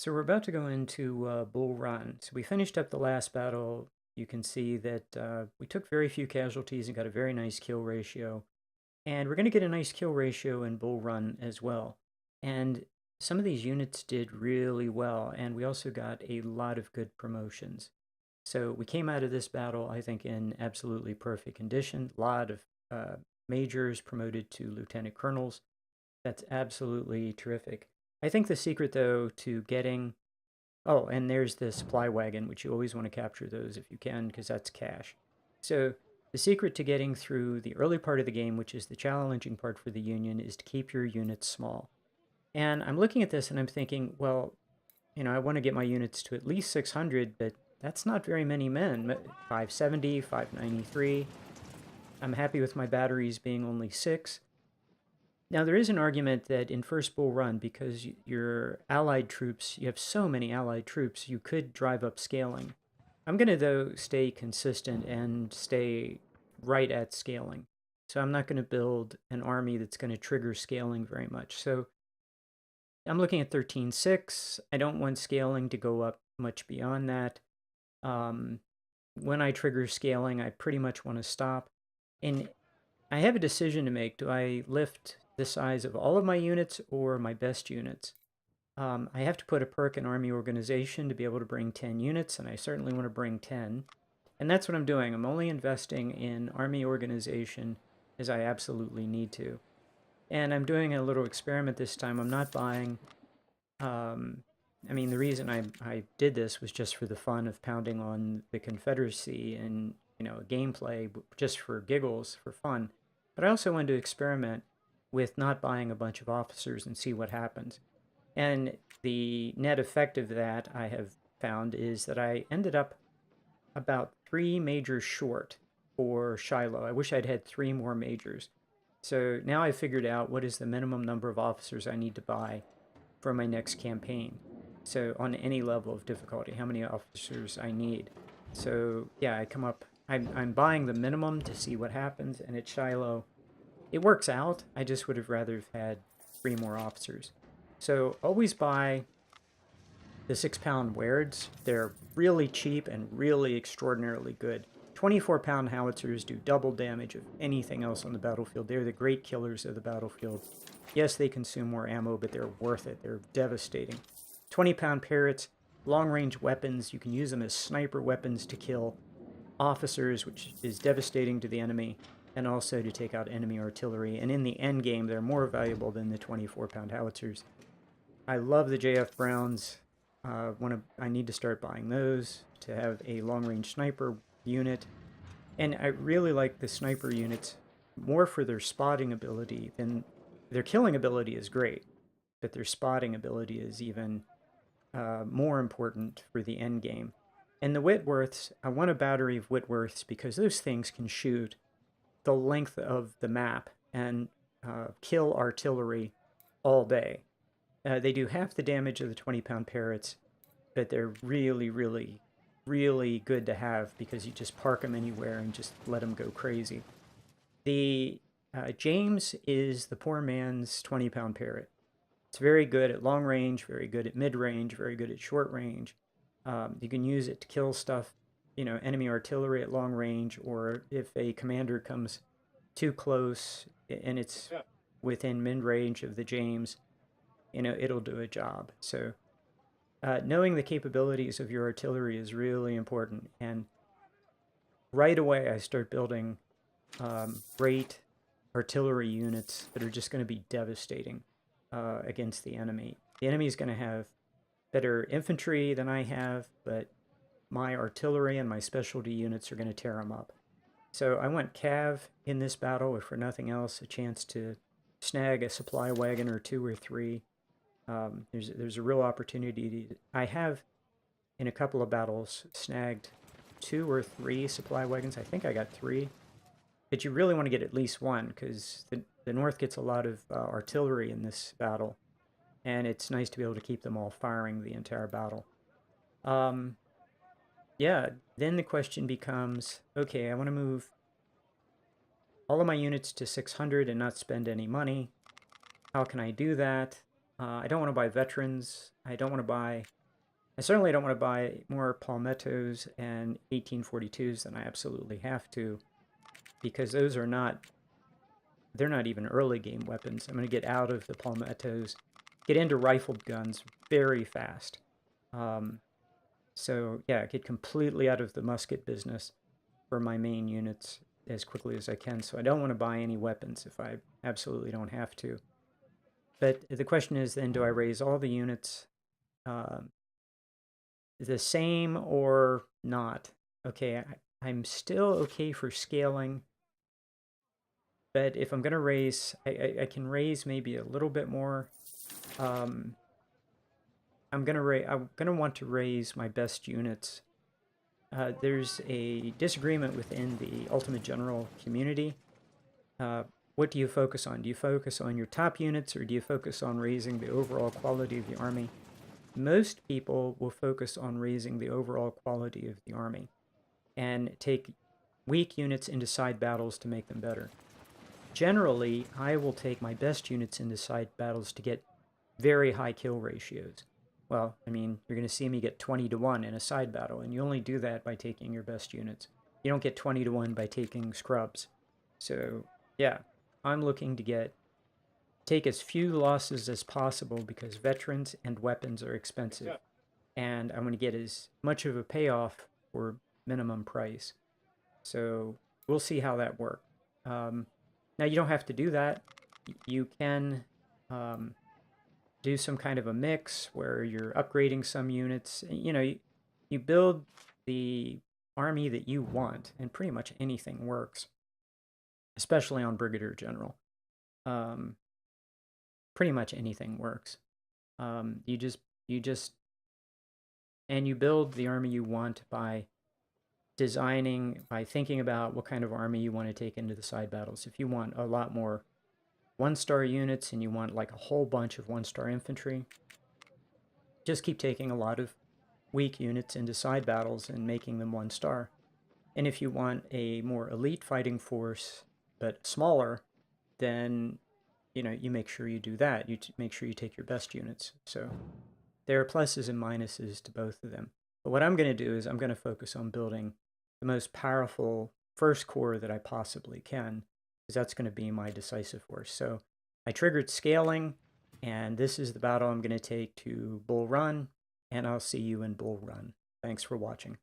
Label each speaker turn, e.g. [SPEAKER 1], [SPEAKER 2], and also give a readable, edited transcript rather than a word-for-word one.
[SPEAKER 1] So we're about to go into Bull Run. So we finished up the last battle. You can see that we took very few casualties and got a very nice kill ratio. And we're going to get a nice kill ratio in Bull Run as well. And some of these units did really well, and we also got a lot of good promotions. So we came out of this battle, I think, in absolutely perfect condition. A lot of majors promoted to lieutenant colonels. That's absolutely terrific. I think the secret, though, to getting oh, and there's the supply wagon, which you always want to capture those if you can, because that's cash. So the secret to getting through the early part of the game, which is the challenging part for the Union, is to keep your units small. And I'm looking at this and I'm thinking, well, I want to get my units to at least 600, but that's not very many men. 570, 593. I'm happy with my batteries being only 6. Now, there is an argument that in First Bull Run, because your allied troops, you have so many allied troops, you could drive up scaling. I'm going to, though, stay consistent and stay right at scaling. So I'm not going to build an army that's going to trigger scaling very much. So I'm looking at 13.6. I don't want scaling to go up much beyond that. When I trigger scaling, I pretty much want to stop. And I have a decision to make. Do I lift the size of all of my units or my best units? I have to put a perk in Army Organization to be able to bring 10 units, and I certainly want to bring 10. And that's what I'm doing. I'm only investing in Army Organization as I absolutely need to. And I'm doing a little experiment this time. I'm not buying... the reason I did this was just for the fun of pounding on the Confederacy and, gameplay, just for giggles, for fun. But I also wanted to experiment with not buying a bunch of officers and see what happens. And the net effect of that, I have found, is that I ended up about 3 majors short for Shiloh. I wish I'd had 3 more majors. So now I've figured out what is the minimum number of officers I need to buy for my next campaign. So on any level of difficulty, how many officers I need. So yeah, I'm buying the minimum to see what happens, and at Shiloh, it works out. I just would have rather have had 3 more officers. So always buy the 6-pound Weirds. They're really cheap and really extraordinarily good. 24-pound howitzers do double damage of anything else on the battlefield. They're the great killers of the battlefield. Yes, they consume more ammo, but they're worth it. They're devastating. 20-pound Parrots, long-range weapons. You can use them as sniper weapons to kill officers, which is devastating to the enemy, and also to take out enemy artillery. And in the end game, they're more valuable than the 24-pound howitzers. I love the JF Browns. I need to start buying those to have a long-range sniper unit. And I really like the sniper units more for their spotting ability than... Their killing ability is great, but their spotting ability is even more important for the end game. And the Whitworths, I want a battery of Whitworths because those things can shoot the length of the map and kill artillery all day. They do half the damage of the 20-pound Parrots, but they're really, really, really good to have because you just park them anywhere and just let them go crazy. The James is the poor man's 20-pound Parrot. It's very good at long range, very good at mid range, very good at short range. You can use it to kill stuff, enemy artillery at long range, or if a commander comes too close and it's within mid range of the James, it'll do a job. So knowing the capabilities of your artillery is really important. And right away, I start building great artillery units that are just going to be devastating against the enemy. The enemy is going to have better infantry than I have, but my artillery and my specialty units are going to tear them up. So I went Cav in this battle, if for nothing else, a chance to snag a supply wagon or 2 or 3. There's a real opportunity. I have, in a couple of battles, snagged 2 or 3 supply wagons. I think I got 3. But you really want to get at least 1, because the North gets a lot of artillery in this battle, and it's nice to be able to keep them all firing the entire battle. Yeah, then the question becomes, okay, I want to move all of my units to 600 and not spend any money. How can I do that? I don't want to buy veterans. I don't want to buy. I certainly don't want to buy more palmettos and 1842s than I absolutely have to, because those are not. They're not even early game weapons. I'm going to get out of the palmettos, get into rifled guns very fast. Um, so yeah, get completely out of the musket business for my main units as quickly as I can. So I don't want to buy any weapons if I absolutely don't have to. But the question is then, do I raise all the units um, the same or not? Okay, I'm still okay for scaling, but if I'm going to raise, I can raise maybe a little bit more. Um, I'm gonna want to raise my best units. There's a disagreement within the Ultimate General community. What do you focus on? Do you focus on your top units, or do you focus on raising the overall quality of the army? Most people will focus on raising the overall quality of the army and take weak units into side battles to make them better. Generally, I will take my best units into side battles to get very high kill ratios. Well, I mean, you're going to see me get 20 to 1 in a side battle, and you only do that by taking your best units. You don't get 20 to 1 by taking scrubs. So, yeah, I'm looking to take as few losses as possible because veterans and weapons are expensive. And I'm going to get as much of a payoff for minimum price. So, we'll see how that works. Now, you don't have to do that. You can um, do some kind of a mix where you're upgrading some units. You build the army that you want, and pretty much anything works, especially on Brigadier General. Um, Pretty much anything works. You just, and you build the army you want by by thinking about what kind of army you want to take into the side battles. If you want a lot more 1-star units and you want like a whole bunch of 1-star infantry, just keep taking a lot of weak units into side battles and making them 1-star. And if you want a more elite fighting force, but smaller, then you make sure you do that. You make sure you take your best units. So there are pluses and minuses to both of them. But what I'm going to do is I'm going to focus on building the most powerful first corps that I possibly can, because that's going to be my decisive force. So I triggered scaling, and this is the battle I'm going to take to Bull Run, and I'll see you in Bull Run. Thanks for watching.